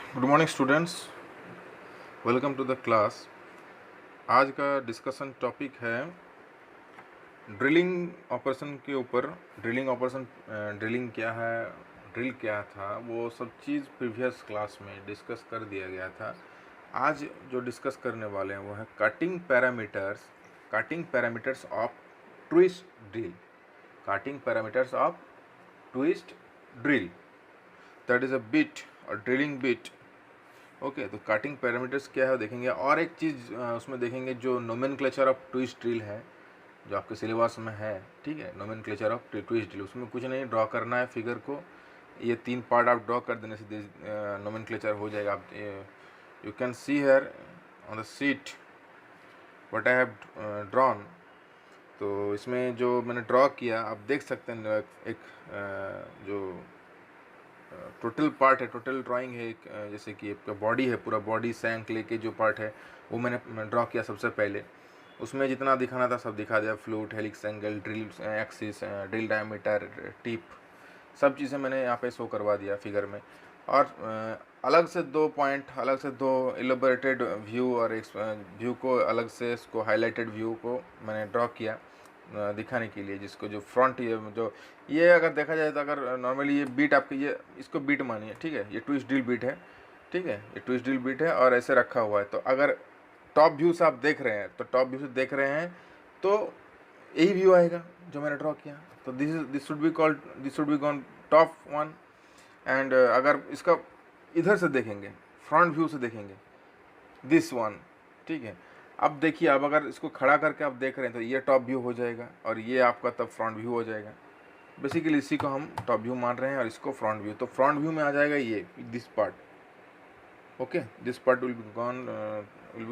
Good morning students, welcome to the class. आज का discussion topic है ड्रिलिंग ऑपरेशन के ऊपर। ड्रिलिंग ऑपरेशन, ड्रिलिंग क्या है, ड्रिल क्या था, वो सब चीज़ प्रीवियस क्लास में डिस्कस कर दिया गया था। आज जो डिस्कस करने वाले हैं वो है cutting parameters of twist drill. Cutting parameters of twist drill, that is a bit और ड्रिलिंग बिट। ओके, तो कटिंग पैरामीटर्स क्या है देखेंगे, और एक चीज़ उसमें देखेंगे जो नोमेनक्लेचर ऑफ ट्विस्ट ड्रिल है, जो आपके सिलेबस में है। ठीक है, नोमेनक्लेचर ऑफ ट्विस्ट ड्रिल, उसमें कुछ नहीं, ड्रॉ करना है फिगर को। ये 3 पार्ट आप ड्रॉ कर देने से नोमेनक्लेचर हो जाएगा। आप you can see here on the sheet what I have drawn. तो इसमें जो मैंने ड्रॉ किया आप देख सकते हैं, एक जो टोटल पार्ट है, टोटल ड्राइंग है। एक जैसे कि आपका बॉडी है, पूरा बॉडी सैंक लेके जो पार्ट है वो मैंने ड्रॉ किया सबसे पहले। उसमें जितना दिखाना था सब दिखा दिया, flute, helix, angle, drill axis, drill diameter, tip, सब चीज़ें मैंने यहाँ पे शो करवा दिया फिगर में। और अलग से 2 पॉइंट, अलग से 2 एलोबरेटेड व्यू और एक व्यू को अलग से, इसको हाईलाइटेड व्यू को मैंने ड्रॉ किया दिखाने के लिए, जिसको जो फ्रंट, ये अगर देखा जाए तो अगर नॉर्मली ये बीट आपके, ये इसको बीट मानिए। ठीक है, ये ट्विस्ट ड्रिल बीट है। ठीक है, ये ट्विस्ट ड्रिल बीट है और ऐसे रखा हुआ है। तो अगर टॉप व्यू से आप देख रहे हैं, तो टॉप व्यू से देख रहे हैं तो यही व्यू आएगा जो मैंने ड्रॉ किया। तो this should be called, this should be gone top one. And अगर इसका इधर से देखेंगे, फ्रंट व्यू से देखेंगे, दिस वन। ठीक है, अब देखिए, अब अगर इसको खड़ा करके आप देख रहे हैं तो ये टॉप व्यू हो जाएगा और ये आपका तब फ्रंट व्यू हो जाएगा। बेसिकली इसी को हम टॉप व्यू मान रहे हैं और इसको फ्रंट व्यू। तो फ्रंट व्यू में आ जाएगा ये this part. Okay, this part will be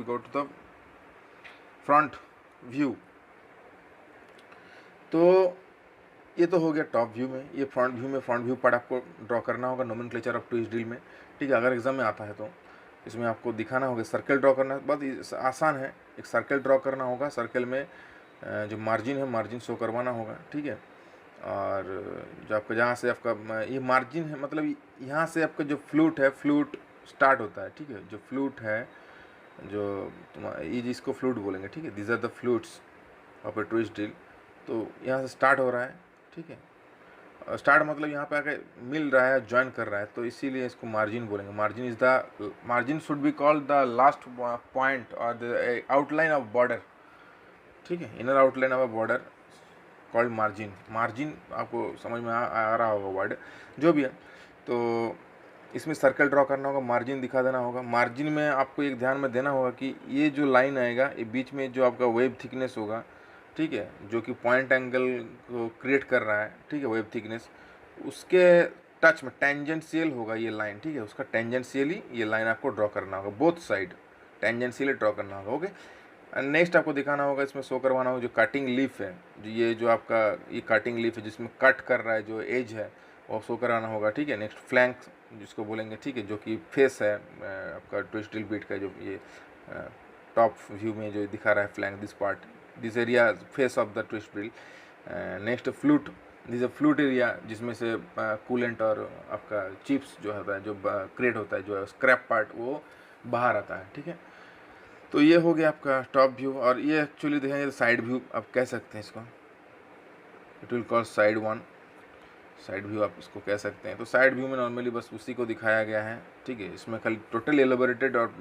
go to the front view. तो ये तो हो गया टॉप व्यू में। ये फ्रंट व्यू में, फ्रंट व्यू पार्ट आपको ड्रॉ करना होगा नोमेनक्लेचर ऑफ ट्विस्ट ड्रिल में। ठीक है, अगर एग्जाम में आता है तो इसमें आपको दिखाना होगा, सर्कल ड्रॉ करना बहुत आसान है। एक सर्कल ड्रॉ करना होगा, सर्कल में जो मार्जिन है, मार्जिन शो करवाना होगा। ठीक है, और जो आपका जहाँ से आपका ये मार्जिन है, मतलब यहाँ से आपका जो फ्लूट है, फ्लूट स्टार्ट होता है। ठीक है, जो फ्लूट है, जो ये जिसको फ्लूट बोलेंगे। ठीक है, these are the flutes of a twist drill. तो यहाँ से स्टार्ट हो रहा है। ठीक है, स्टार्ट मतलब यहाँ पे आके मिल रहा है, ज्वाइन कर रहा है, तो इसीलिए इसको मार्जिन बोलेंगे। Margin is the, margin should be called the last point और द आउटलाइन ऑफ बॉर्डर। ठीक है, inner outline of a border called margin. Margin आपको समझ में आ रहा होगा वर्ड, जो भी है। तो इसमें सर्कल ड्रॉ करना होगा, मार्जिन दिखा देना होगा। मार्जिन में आपको एक ध्यान में देना होगा कि ये जो लाइन आएगा, ये बीच में जो आपका वेब थिकनेस होगा, ठीक है, जो कि पॉइंट एंगल को क्रिएट कर रहा है। ठीक है, वेब थिकनेस, उसके टच में टेंजेंशियल होगा ये लाइन। ठीक है, उसका टेंजेंशियली ये लाइन आपको ड्रॉ करना होगा, बोथ साइड टेंजेंशियली ड्रॉ करना होगा। ओके, नेक्स्ट आपको दिखाना होगा, इसमें शो करवाना होगा जो कटिंग लीफ है, जो ये जो आपका ये कटिंग लीफ है जिसमें कट कर रहा है, जो एज है वो शो कराना होगा। ठीक है, नेक्स्ट फ्लैंक जिसको बोलेंगे। ठीक है, जो कि फेस है आपका ट्विस्ट ड्रिल बीट का, जो ये टॉप व्यू में जो दिखा रहा है flank, this part, this area face of the twist drill. Next flute, this a flute area जिसमें से कूलेंट और आपका चिप्स जो होता है, जो क्रिएट होता है, जो स्क्रैप पार्ट, वो बाहर आता है। ठीक है, तो ये हो गया आपका टॉप व्यू। और ये एक्चुअली देखेंगे साइड व्यू आप कह सकते हैं इसको, it will call side one, side view आप इसको कह सकते हैं। तो साइड व्यू में नॉर्मली बस उसी को दिखाया गया है। ठीक है, इसमें खाली टोटल एलोबरेटेड और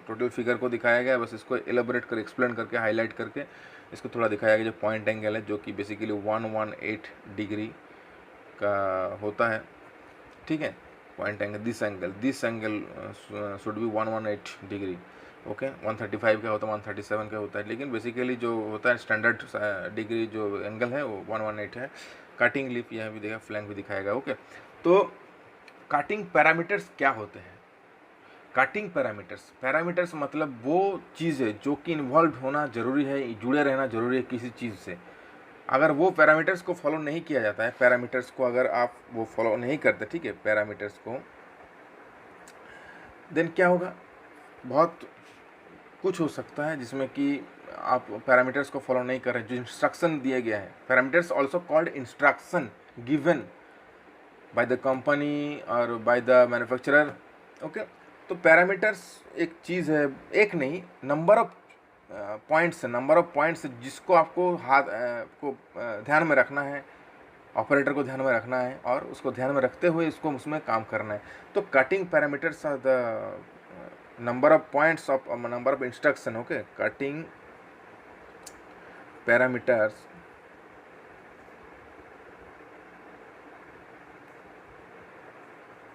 टोटल फिगर को दिखाया गया है, बस इसको एलोबरेट कर, एक्सप्लेन करके, हाईलाइट करके इसको थोड़ा दिखाया गया। जो पॉइंट एंगल है, जो कि बेसिकली 118 डिग्री का होता है। ठीक है, point angle, this angle should be 118 degree. Okay, 135 का होता है, 137 का होता है, लेकिन बेसिकली जो होता है स्टैंडर्ड डिग्री जो एंगल है वो 118 है। कटिंग लिप यहाँ भी देखा, फ्लैंक भी दिखाएगा। ओके, तो कटिंग पैरामीटर्स क्या होते हैं? कटिंग पैरामीटर्स, पैरामीटर्स मतलब वो चीज़ है जो कि इन्वॉल्व होना जरूरी है, जुड़े रहना जरूरी है किसी चीज़ से। अगर वो पैरामीटर्स को फॉलो नहीं किया जाता है, पैरामीटर्स को अगर आप वो फॉलो नहीं करते, ठीक है, पैरामीटर्स को, देन क्या होगा? बहुत कुछ हो सकता है जिसमें कि आप पैरामीटर्स को फॉलो नहीं कर रहे, जो इंस्ट्रक्शन दिया गया है। Parameters also called instruction given by the company और बाय द मैन्युफैक्चरर ओके, तो पैरामीटर्स एक चीज़ है, एक नहीं, नंबर ऑफ पॉइंट्स जिसको आपको को ध्यान में रखना है, ऑपरेटर को ध्यान में रखना है और उसको ध्यान में रखते हुए इसको उसमें काम करना है। तो cutting parameters are the number of points of number of instruction. Okay, cutting parameters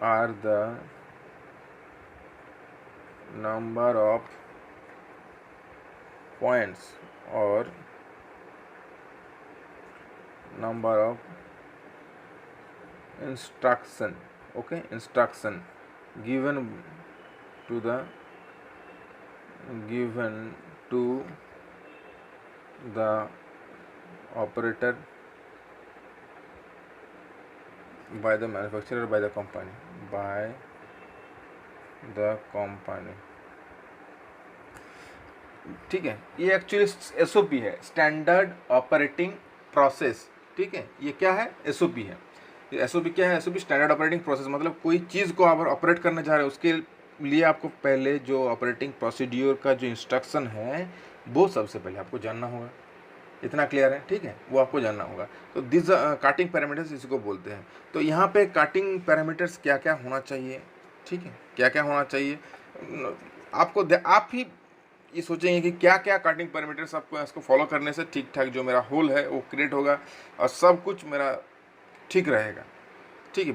are the number of points or number of instruction, okay, instruction given to the operator by the manufacturer, by the company, ठीक है। ये actually SOP है, standard operating process. ठीक है, ये क्या है? SOP है। एसओपी क्या है? एसओपी स्टैंडर्ड ऑपरेटिंग प्रोसेस, मतलब कोई चीज़ को आप ऑपरेट करने जा रहे हो उसके लिए आपको पहले जो ऑपरेटिंग प्रोसीड्यूर का जो इंस्ट्रक्शन है वो सबसे पहले आपको जानना होगा। इतना क्लियर है? ठीक है, वो आपको जानना होगा। तो दिस काटिंग पैरामीटर्स इसको बोलते हैं। तो यहाँ पे काटिंग पैरामीटर्स क्या क्या होना चाहिए? ठीक है, क्या क्या होना चाहिए आपको, आप ही ये सोचेंगे कि क्या क्या काटिंग पैरामीटर्स आपको इसको फॉलो करने से ठीक ठाक जो मेरा होल है वो क्रिएट होगा और सब कुछ मेरा ठीक रहेगा। ठीक है,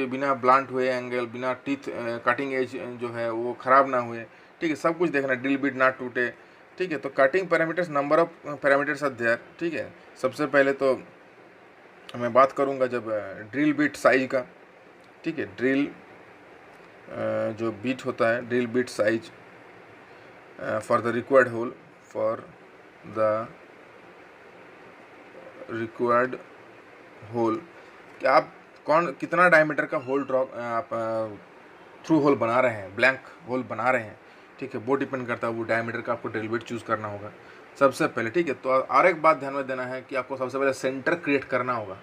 बिना ब्लांट हुए एंगल, बिना टीथ कटिंग एज जो है वो ख़राब ना हुए। ठीक है, सब कुछ देखना, ड्रिल बिट ना टूटे। ठीक है, तो cutting parameters, number of parameters are there. ठीक है, सबसे पहले तो मैं बात करूंगा जब ड्रिल बिट साइज का। ठीक है, ड्रिल जो बिट होता है, drill bit size for the required hole, कि आप कितना डायमीटर का होल ड्रॉ आप थ्रू होल बना रहे हैं, ब्लैंक होल बना रहे हैं। ठीक है, वो डिपेंड करता है, वो डायमीटर का आपको ड्रिल बिट चूज़ करना होगा सबसे पहले। ठीक है, तो और एक बात ध्यान में देना है कि आपको सबसे पहले सेंटर क्रिएट करना होगा।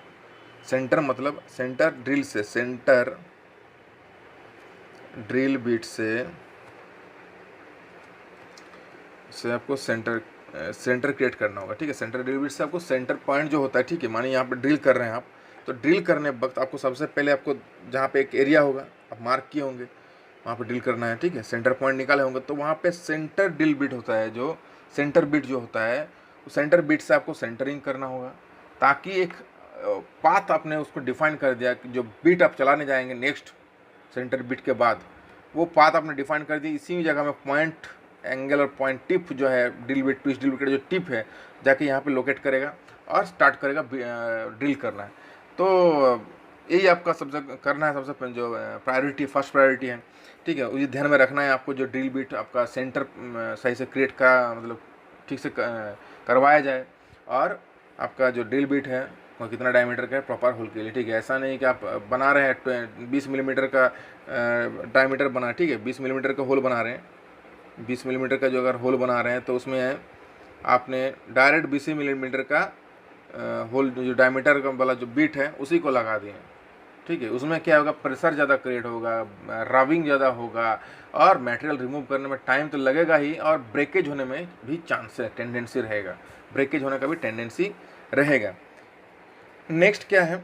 सेंटर मतलब सेंटर ड्रिल से, सेंटर ड्रिल बिट से आपको सेंटर क्रिएट करना होगा। ठीक है, सेंटर ड्रिल बिट से आपको सेंटर पॉइंट जो होता है, ठीक है, मानिए यहाँ पे ड्रिल कर रहे हैं आप, तो ड्रिल करने वक्त आपको सबसे पहले आपको जहाँ पे एक एरिया होगा आप मार्क किए होंगे, वहाँ पे ड्रिल करना है। ठीक है, सेंटर पॉइंट निकाले होंगे, तो वहाँ पे सेंटर ड्रिल बिट होता है, जो सेंटर बिट जो होता है, उस सेंटर बिट से आपको सेंटरिंग करना होगा, ताकि एक पाथ आपने उसको डिफाइन कर दिया कि जो बिट आप चलाने जाएंगे नेक्स्ट सेंटर बिट के बाद, वो पाथ आपने डिफाइन कर दी। इसी जगह में पॉइंट एंगल और पॉइंट टिप जो है drill bit, twist drill bit का जो टिप है, जाके यहाँ पे लोकेट करेगा और स्टार्ट करेगा ड्रिल करना है। तो यही आपका सबसे करना है, सबसे जो प्रायोरिटी, फर्स्ट प्रायोरिटी है। ठीक है, ये ध्यान में रखना है आपको, जो ड्रिल बिट आपका सेंटर सही से क्रिएट का मतलब ठीक से करवाया जाए, और आपका जो ड्रिल बिट है वो कितना डायमीटर का है प्रॉपर होल के लिए। ठीक है, ऐसा नहीं कि आप बना रहे हैं 20 मिलीमीटर का डायमीटर बना, ठीक है, 20 मिलीमीटर का होल बना रहे हैं, 20 मिलीमीटर का जो अगर होल बना रहे हैं तो उसमें आपने डायरेक्ट 20 मिलीमीटर का होल जो डायमीटर का वाला जो बीट है उसी को लगा दिए। ठीक है, उसमें क्या होगा, प्रेशर ज़्यादा क्रिएट होगा, रबिंग ज़्यादा होगा और मटेरियल रिमूव करने में टाइम तो लगेगा ही, और ब्रेकेज होने में भी चांस है, टेंडेंसी रहेगा, ब्रेकेज होने का भी टेंडेंसी रहेगा। नेक्स्ट क्या है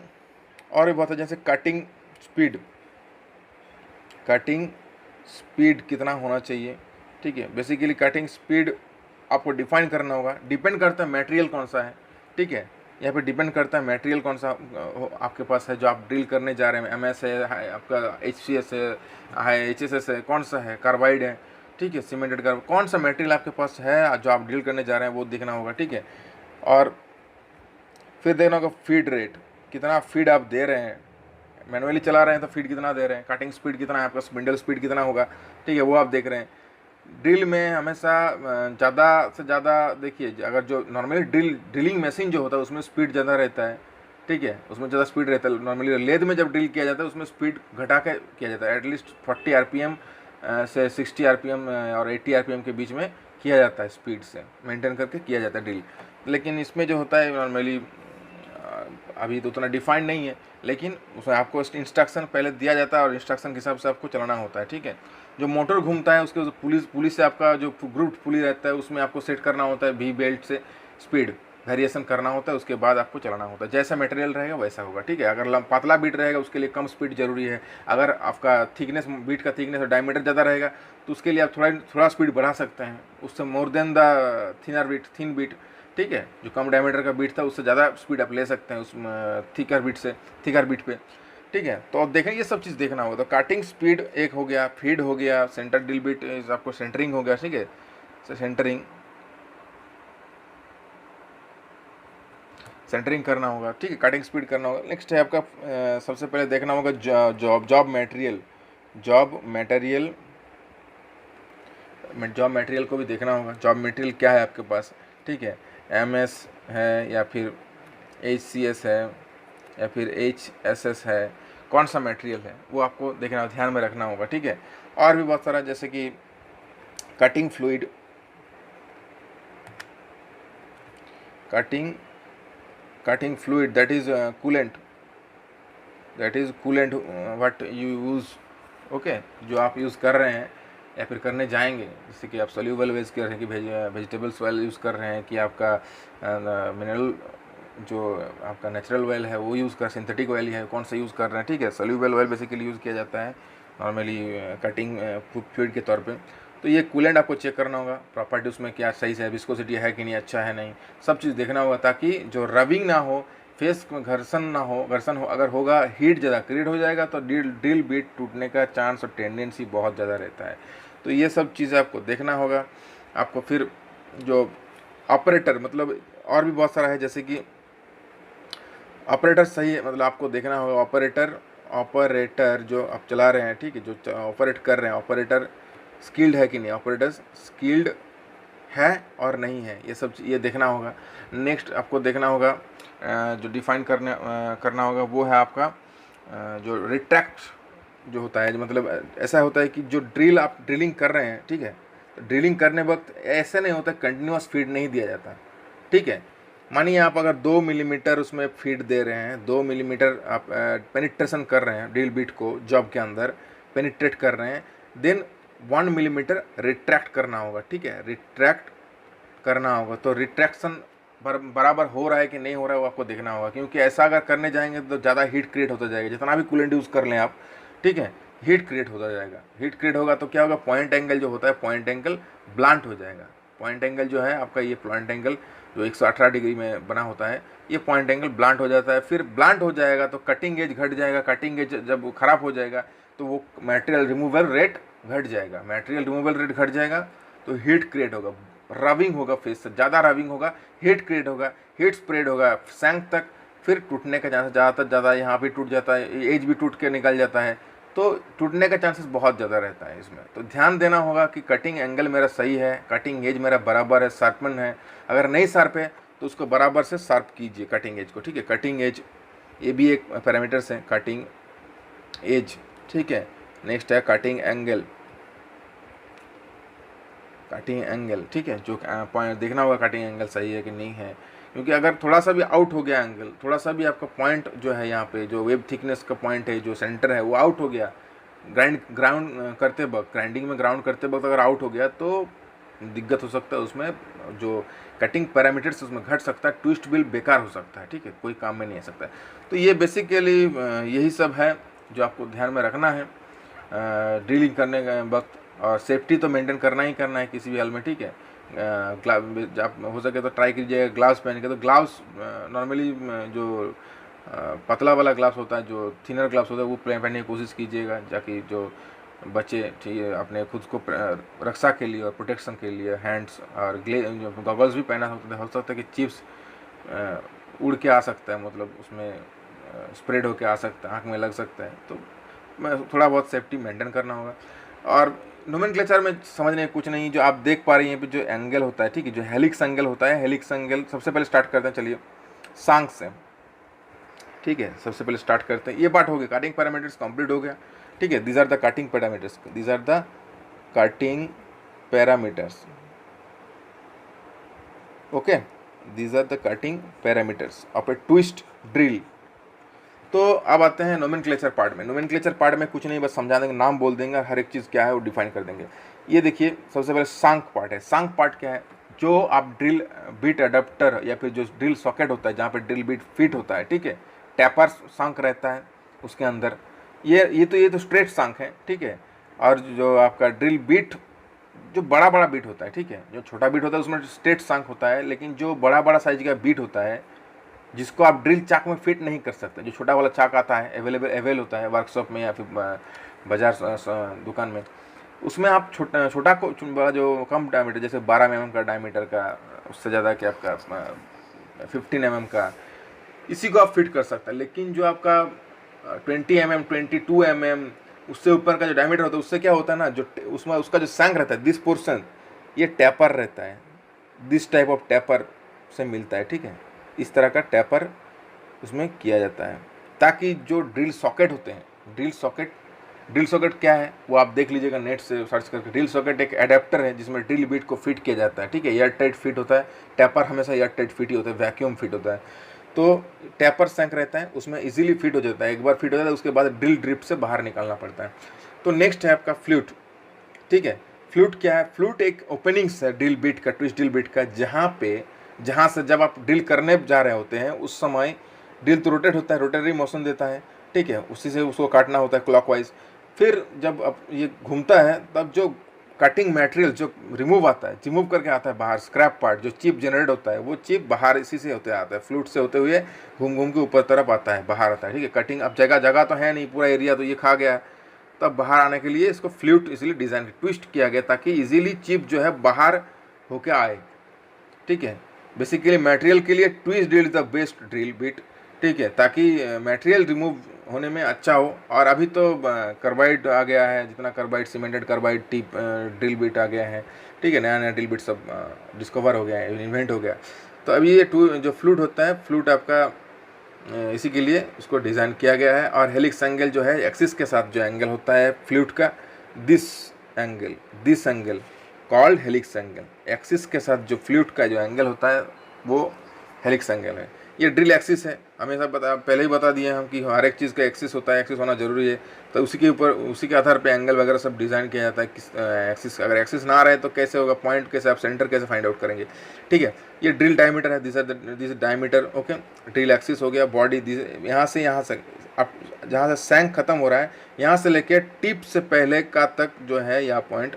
और ये बात है, जैसे कटिंग स्पीड कितना होना चाहिए। ठीक है, बेसिकली कटिंग स्पीड आपको डिफाइन करना होगा, डिपेंड करता है मटेरियल कौन सा है। ठीक है, यहाँ पे डिपेंड करता है मटेरियल कौन सा आपके पास है, जो आप ड्रिल करने जा रहे हैं, MS है आपका, HCS है, HSS है, कौन सा है, कार्बाइड है, ठीक है, सीमेंटेड कार्बाइड, कौन सा मटेरियल आपके पास है जो आप ड्रिल करने जा रहे हैं वो देखना होगा। ठीक है, और फिर देखना होगा फीड रेट, कितना फीड आप दे रहे हैं, मैनुअली चला रहे हैं तो फीड कितना दे रहे हैं, कटिंग स्पीड कितना है आपका, स्पिंडल स्पीड कितना होगा। ठीक है, वो आप देख रहे हैं। ड्रिल में हमेशा ज़्यादा से ज़्यादा देखिए, अगर जो नॉर्मली ड्रिलिंग मशीन जो होता है उसमें स्पीड ज़्यादा रहता है। ठीक है, उसमें ज़्यादा स्पीड रहता है। नॉर्मली लेद में जब ड्रिल किया जाता है उसमें स्पीड घटा के किया जाता है, एटलीस्ट 40 RPM से 60 RPM और 80 RPM के बीच में किया जाता है, स्पीड से मेंटेन करके किया जाता है ड्रिल। लेकिन इसमें जो होता है नॉर्मली अभी तो उतना डिफाइंड नहीं है, लेकिन उसमें आपको इंस्ट्रक्शन पहले दिया जाता है और इंस्ट्रक्शन के हिसाब से आपको चलाना होता है, ठीक है। जो मोटर घूमता है उसके पुलिस से आपका जो ग्रुप पुली रहता है उसमें आपको सेट करना होता है वी बेल्ट से स्पीड वेरिएशन करना होता है, उसके बाद आपको चलाना होता है। जैसा मटेरियल रहेगा वैसा होगा, ठीक है। अगर पतला बीट रहेगा उसके लिए कम स्पीड जरूरी है। अगर आपका थिकनेस बीट का थिकनेस और डायमीटर ज़्यादा रहेगा तो उसके लिए आप थोड़ा स्पीड बढ़ा सकते हैं, उससे more than the thin bit, ठीक है। जो कम डायमीटर का बीट था उससे ज़्यादा स्पीड आप ले सकते हैं उस थिकर बीट पे, ठीक है। तो अब देखें ये सब चीज़ देखना होगा। तो काटिंग स्पीड एक हो गया, फीड हो गया, सेंटर ड्रिल बीट आपको सेंटरिंग हो गया, ठीक है। सेंटरिंग करना होगा, ठीक है। कटिंग स्पीड करना होगा। नेक्स्ट है आपका सबसे पहले देखना होगा जॉब मटेरियल को भी देखना होगा। जॉब मटेरियल क्या है आपके पास, ठीक है। MS है या फिर HCS है या फिर HSS है, कौन सा मटेरियल है वो आपको देखना, ध्यान में रखना होगा, ठीक है। और भी बहुत सारा जैसे कि cutting fluid that is coolant what you use, okay. जो आप यूज़ कर रहे हैं या फिर करने जाएंगे, जैसे कि आप सोल्यूबल वेज कर रहे हैं कि वेजिटेबल्स ऑयल यूज़ कर रहे हैं, कि आपका मिनरल जो आपका नेचुरल ऑयल है वो यूज़ कर, सिंथेटिक ऑयल है कौन सा यूज़ कर रहे हैं, ठीक है। सोल्यूबल ऑयल बेसिकली यूज़ किया जाता है नॉर्मली कटिंग फ्लूइड के तौर पे। तो ये कूलेंट आपको चेक करना होगा, प्रॉपर्टी उसमें क्या सही से है, विस्कोसिटी है कि नहीं, अच्छा है नहीं, सब चीज़ देखना होगा ताकि जो रबिंग ना हो, फेस में घर्षण हो, अगर होगा हीट ज़्यादा क्रिएट हो जाएगा तो ड्रिल बीट टूटने का चांस और टेंडेंसी बहुत ज़्यादा रहता है। तो ये सब चीज़ें आपको देखना होगा। आपको फिर जो ऑपरेटर मतलब और भी बहुत सारा है, जैसे कि ऑपरेटर सही है, मतलब आपको देखना होगा ऑपरेटर जो आप चला रहे हैं, ठीक है, जो ऑपरेट कर रहे हैं, ऑपरेटर स्किल्ड है कि नहीं, ऑपरेटर स्किल्ड है और नहीं है, ये सब ये देखना होगा। नेक्स्ट आपको देखना होगा जो डिफाइन करना होगा वो है आपका जो रिट्रैक्ट जो होता है, मतलब ऐसा होता है कि जो आप ड्रिलिंग कर रहे हैं, ठीक है, तो ड्रिलिंग करने वक्त ऐसे नहीं होता, कंटिन्यूस फीड नहीं दिया जाता, ठीक है। मानिए आप अगर 2 मिलीमीटर उसमें फीड दे रहे हैं, 2 मिलीमीटर आप पेनिट्रेशन कर रहे हैं, ड्रिल बीट को जॉब के अंदर पेनिट्रेट कर रहे हैं, देन 1 मिलीमीटर रिट्रैक्ट करना होगा, ठीक है, रिट्रैक्ट करना होगा। तो रिट्रैक्शन बराबर हो रहा है कि नहीं हो रहा है वो आपको देखना होगा, क्योंकि ऐसा अगर करने जाएंगे तो ज़्यादा हीट क्रिएट होता जाएगा, जितना भी कूलेंट यूज़ कर लें आप, ठीक है, हीट क्रिएट होता जाएगा। हीट क्रिएट होगा तो क्या होगा, पॉइंट एंगल जो होता है, पॉइंट एंगल ब्लांट हो जाएगा। पॉइंट एंगल जो है आपका, ये पॉइंट एंगल जो 118 डिग्री में बना होता है, ये पॉइंट एंगल ब्लांट हो जाता है। फिर ब्लांट हो जाएगा तो कटिंग एज घट जाएगा, कटिंग एज जब ख़राब हो जाएगा तो वो मटेरियल रिमूवल रेट घट जाएगा, मटेरियल रिमूवल रेट घट जाएगा तो हीट क्रिएट होगा, रबिंग होगा, फेस से ज़्यादा रबिंग होगा, हीट क्रिएट होगा, हीट स्प्रेड होगा सैंक तक, फिर टूटने का चांस ज़्यादा यहाँ पे टूट जाता है, एज भी टूट के निकल जाता है, तो टूटने का चांसेस बहुत ज़्यादा रहता है इसमें। तो ध्यान देना होगा कि कटिंग एंगल मेरा सही है, कटिंग एज मेरा बराबर है, शार्पन है, अगर नहीं शार्प है तो उसको बराबर से शार्प कीजिए कटिंग एज को, ठीक है। कटिंग एज ये भी एक पैरामीटर्स है, कटिंग एज, ठीक है। नेक्स्ट है कटिंग एंगल, ठीक है, जो पॉइंट देखना होगा कटिंग एंगल सही है कि नहीं है, क्योंकि अगर थोड़ा सा भी आउट हो गया एंगल, थोड़ा सा भी आपका पॉइंट जो है यहाँ पे जो वेब थिकनेस का पॉइंट है, जो सेंटर है वो आउट हो गया, ग्राइंडिंग में ग्राउंड करते वक्त अगर आउट हो गया तो दिक्कत हो सकता है, उसमें जो कटिंग पैरामीटर्स उसमें घट सकता है, ट्विस्ट बिल बेकार हो सकता है, ठीक है, कोई काम में नहीं आ सकता है। तो ये बेसिकली यही सब है जो आपको ध्यान में रखना है ड्रिलिंग करने के वक्त। और सेफ्टी तो मेंटेन करना ही करना है किसी भी हाल में, ठीक है। आप हो सके तो ट्राई कीजिएगा ग्लव्स पहन के। तो ग्लव्स नॉर्मली जो पतला वाला ग्लव्स होता है, जो थिनर ग्लव्स होता है वो पहनने की कोशिश कीजिएगा, ताकि जो बच्चे ठीक है अपने खुद को रक्षा के लिए और प्रोटेक्शन के लिए हैंड्स और गॉगल्स भी पहना हो सकता है कि चिप्स उड़ के आ सकता है, मतलब उसमें स्प्रेड होके आ सकता है, आँख में लग सकता है, तो थोड़ा बहुत सेफ्टी मेंटेन करना होगा। और नोमेनक्लेचर में समझने कुछ नहीं, जो आप देख पा रही हैं जो एंगल होता है, ठीक है, जो हेलिक्स एंगल होता है, हेलिक्स एंगल सबसे पहले स्टार्ट करते हैं, चलिए सांक से, ठीक है, सबसे पहले स्टार्ट करते हैं। ये पार्ट हो गया, कटिंग पैरामीटर्स कंप्लीट हो गया, ठीक है। These are the cutting parameters, okay, these are the cutting parameters of a twist drill. तो अब आते हैं नोमेनक्लेचर पार्ट में। नोमेनक्लेचर पार्ट में कुछ नहीं, बस समझा देंगे, नाम बोल देंगे, हर एक चीज़ क्या है वो डिफाइन कर देंगे। ये देखिए सबसे पहले सांक पार्ट है। सांक पार्ट क्या है? जो आप ड्रिल बीट अडेप्टर या फिर जो ड्रिल सॉकेट होता है जहाँ पे ड्रिल बीट फिट होता है, ठीक है, टैपर सांक रहता है उसके अंदर। ये तो स्ट्रेट सांक है, ठीक है। और जो आपका ड्रिल बीट जो बड़ा बड़ा बीट होता है, ठीक है, जो छोटा बीट होता है उसमें स्ट्रेट सांक होता है, लेकिन जो बड़ा बड़ा साइज का बीट होता है जिसको आप ड्रिल चाक में फिट नहीं कर सकते, जो छोटा वाला चाक आता है अवेल होता है वर्कशॉप में या फिर बाजार दुकान में, उसमें आप छोटा को वाला जो कम डायमीटर, जैसे 12 mm का डायमीटर का, उससे ज़्यादा कि आपका 15 mm का, इसी को आप फिट कर सकते हैं। लेकिन जो आपका 20 mm 22 mm उससे ऊपर का जो डायमीटर होता है उससे क्या होता है ना, जो उसमें उसका जो सैंक रहता है, दिस पोर्शन ये टैपर रहता है, दिस टाइप ऑफ टैपर से मिलता है, ठीक है। इस तरह का टैपर उसमें किया जाता है ताकि जो ड्रिल सॉकेट होते हैं, ड्रिल सॉकेट क्या है वो आप देख लीजिएगा नेट से सर्च करके। ड्रिल सॉकेट एक एडेप्टर है जिसमें ड्रिल बीट को फिट किया जाता है, ठीक है। एयर टाइट फिट होता है, टैपर हमेशा एयर टाइट फिट ही होता है, वैक्यूम फिट होता है। तो टैपर सैंक रहता है उसमें इजीली फिट हो जाता है, एक बार फिट हो जाता है उसके बाद ड्रिल ड्रिप से बाहर निकालना पड़ता है। तो नेक्स्ट है आपका फ्लूट, ठीक है। फ्लूट क्या है? फ्लूट एक ओपनिंग्स है ड्रिल बीट का, ट्विस्ट ड्रिल बीट का, जहाँ से जब आप ड्रिल करने जा रहे होते हैं उस समय ड्रिल तो रोटेट होता है, रोटेटरी मोशन देता है, ठीक है, उसी से उसको काटना होता है क्लॉकवाइज। फिर जब अब ये घूमता है तब जो कटिंग मटेरियल जो रिमूव करके आता है बाहर, स्क्रैप पार्ट जो चिप जनरेट होता है, वो चिप बाहर इसी से होते आता है, फ्लूट से होते हुए घूम के ऊपर तरफ आता है, बाहर आता है, ठीक है। कटिंग अब जगह तो है नहीं, पूरा एरिया तो ये खा गया, तब बाहर आने के लिए इसको फ्लूट इसलिए डिज़ाइन ट्विस्ट किया गया ताकि इजीली चिप जो है बाहर होके आए, ठीक है। बेसिकली मटेरियल के लिए twist drill is the best drill bit, ठीक है, ताकि मटेरियल रिमूव होने में अच्छा हो। और अभी तो कार्बाइड आ गया है, जितना carbide, cemented carbide tip drill bit आ गया है, ठीक है, नया ड्रिल बिट सब डिस्कवर हो गया है, इन्वेंट हो गया। तो अभी ये जो फ्लूट होता है, फ्लूट आपका इसी के लिए उसको डिज़ाइन किया गया है। और हेलिक्स एंगल जो है एक्सिस के साथ जो एंगल होता है फ्लूट का, this angle called helix angle, axis के साथ जो फ्लूट का जो एंगल होता है वो हेलिक्स एंगल है। ये ड्रिल एक्सिस है, हमेशा पहले ही बता दिए हम कि हर एक चीज़ का एक्सिस होता है, एक्सिस होना जरूरी है। तो उसी के ऊपर, उसी के आधार पे एंगल वगैरह सब डिज़ाइन किया जाता है। किस एक्सिस, अगर एक्सिस ना रहे तो कैसे होगा, पॉइंट कैसे, आप सेंटर कैसे फाइंड आउट करेंगे, ठीक है। ये ड्रिल डायमीटर है, this diameter, okay. Drill axis हो गया, बॉडी यहाँ से आप जहाँ से सैंक खत्म हो रहा है, यहाँ से लेके टिप से पहले का तक जो है यह पॉइंट,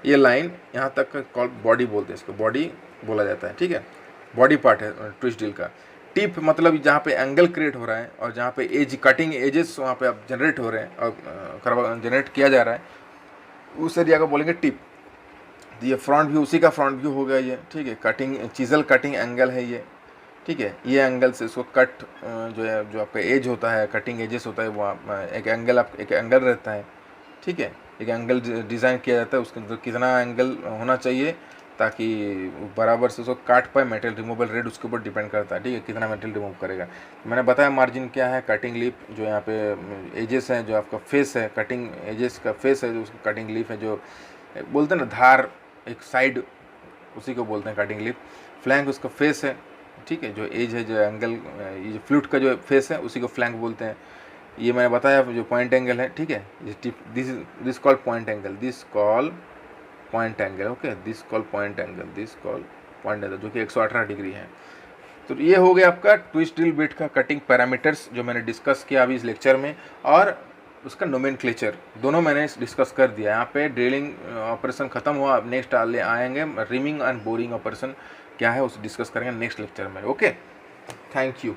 ये लाइन यहाँ तक का बॉडी बोलते हैं, इसको बॉडी बोला जाता है, ठीक है। बॉडी पार्ट है ट्विस्ट ड्रिल का। टिप मतलब जहाँ पे एंगल क्रिएट हो रहा है और जहाँ पे एज, कटिंग एजेस वहाँ पे आप जनरेट हो रहे हैं और जनरेट किया जा रहा है, उस एरिया को बोलेंगे टिप। ये फ्रंट व्यू, उसी का फ्रंट व्यू हो गया ये, ठीक है। कटिंग चीजल कटिंग एंगल है ये, ठीक है। ये एंगल से इसको कट जो है, जो आपका एज होता है, कटिंग एजेस होता है, वो एक एंगल रहता है, ठीक है। एक एंगल डिज़ाइन किया जाता है, उसके अंदर कितना एंगल होना चाहिए ताकि बराबर से उसको काट पाए। मटेरियल रिमूवल रेट उसके ऊपर डिपेंड करता है, ठीक है, कितना मटेरियल रिमूव करेगा। मैंने बताया मार्जिन क्या है, कटिंग लिप जो यहाँ पे एजेस है, जो आपका फेस है, कटिंग एजेस का फेस है, जो उसको कटिंग लिप है, जो बोलते हैं ना धार, एक साइड, उसी को बोलते हैं कटिंग लिप। फ्लैंक उसका फेस है, ठीक है, जो एज है, जो एंगल, ये जो फ्लूट का जो फेस है उसी को फ्लैंक बोलते हैं। ये मैंने बताया जो पॉइंट एंगल है, ठीक है, this call point angle, this call point angle, okay, this call point angle, जो कि 118 डिग्री है। तो ये हो गया आपका ट्विस्ट ड्रिल बिट का कटिंग पैरामीटर्स जो मैंने डिस्कस किया अभी इस लेक्चर में, और उसका नोमेनक्लेचर दोनों मैंने डिस्कस कर दिया। यहाँ पे ड्रिलिंग ऑपरेशन खत्म हुआ, अब नेक्स्ट आएंगे रिमिंग एंड बोरिंग ऑपरेशन क्या है उसे डिस्कस करेंगे नेक्स्ट लेक्चर में, ओके। Thank you.